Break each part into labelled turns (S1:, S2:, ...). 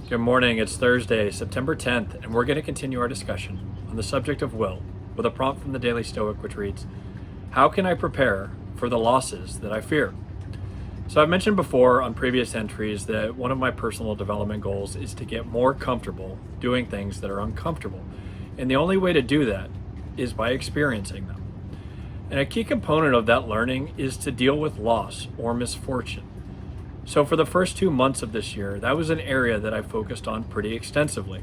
S1: Good morning. It's Thursday, September 10th, and we're going to continue our discussion on the subject of will with a prompt from the Daily Stoic, which reads, "How can I prepare for the losses that I fear?" So I've mentioned before on previous entries that one of my personal development goals is to get more comfortable doing things that are uncomfortable. And the only way to do that is by experiencing them. And a key component of that learning is to deal with loss or misfortune. So for the first 2 months of this year, that was an area that I focused on pretty extensively.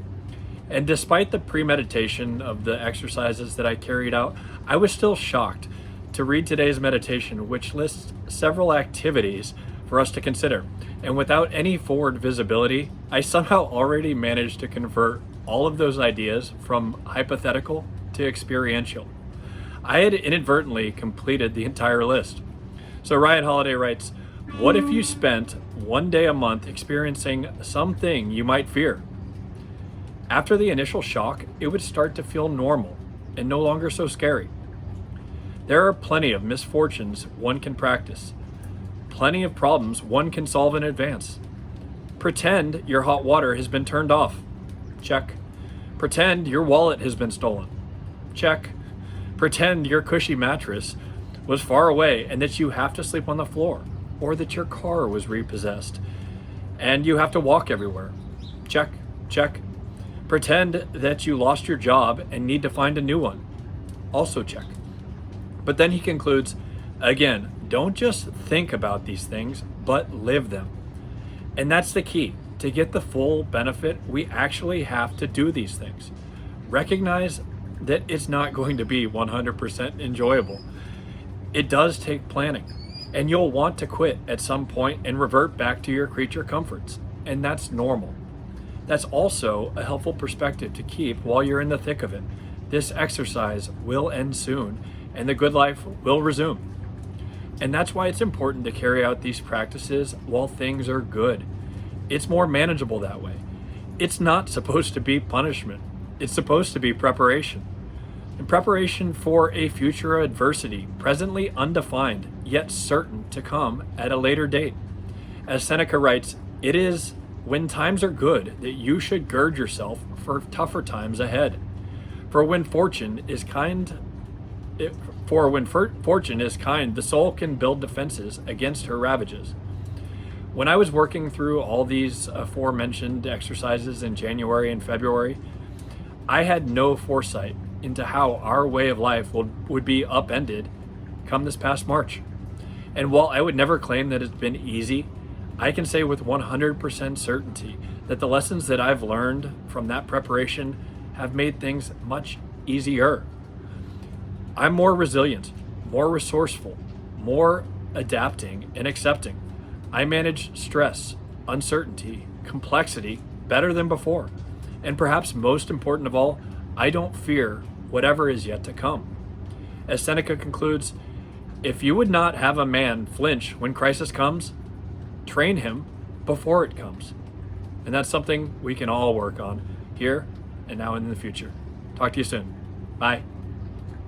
S1: And despite the premeditation of the exercises that I carried out, I was still shocked to read today's meditation, which lists several activities for us to consider. And without any forward visibility, I somehow already managed to convert all of those ideas from hypothetical to experiential. I had inadvertently completed the entire list. So Ryan Holiday writes, "What if you spent one day a month experiencing something you might fear? After the initial shock, it would start to feel normal and no longer so scary. There are plenty of misfortunes one can practice, plenty of problems one can solve in advance. Pretend your hot water has been turned off. Check. Pretend your wallet has been stolen. Check. Pretend your cushy mattress was far away and that you have to sleep on the floor, or that your car was repossessed and you have to walk everywhere. Check, check. Pretend that you lost your job and need to find a new one. Also check." But then he concludes, again, don't just think about these things, but live them. And that's the key. To get the full benefit, we actually have to do these things. Recognize that it's not going to be 100% enjoyable. It does take planning. And you'll want to quit at some point and revert back to your creature comforts. And that's normal. That's also a helpful perspective to keep while you're in the thick of it. This exercise will end soon, and the good life will resume. And that's why it's important to carry out these practices while things are good. It's more manageable that way. It's not supposed to be punishment. It's supposed to be preparation. In preparation for a future adversity, presently undefined, yet certain to come at a later date. As Seneca writes, "It is when times are good that you should gird yourself for tougher times ahead. For when fortune is kind, the soul can build defenses against her ravages." When I was working through all these aforementioned exercises in January and February, I had no foresight into how our way of life would be upended come this past March. And while I would never claim that it's been easy, I can say with 100% certainty that the lessons that I've learned from that preparation have made things much easier. I'm more resilient, more resourceful, more adapting and accepting. I manage stress, uncertainty, complexity better than before. And perhaps most important of all, I don't fear whatever is yet to come. As Seneca concludes, "If you would not have a man flinch when crisis comes, train him before it comes." And that's something we can all work on here and now and in the future. Talk to you soon. Bye.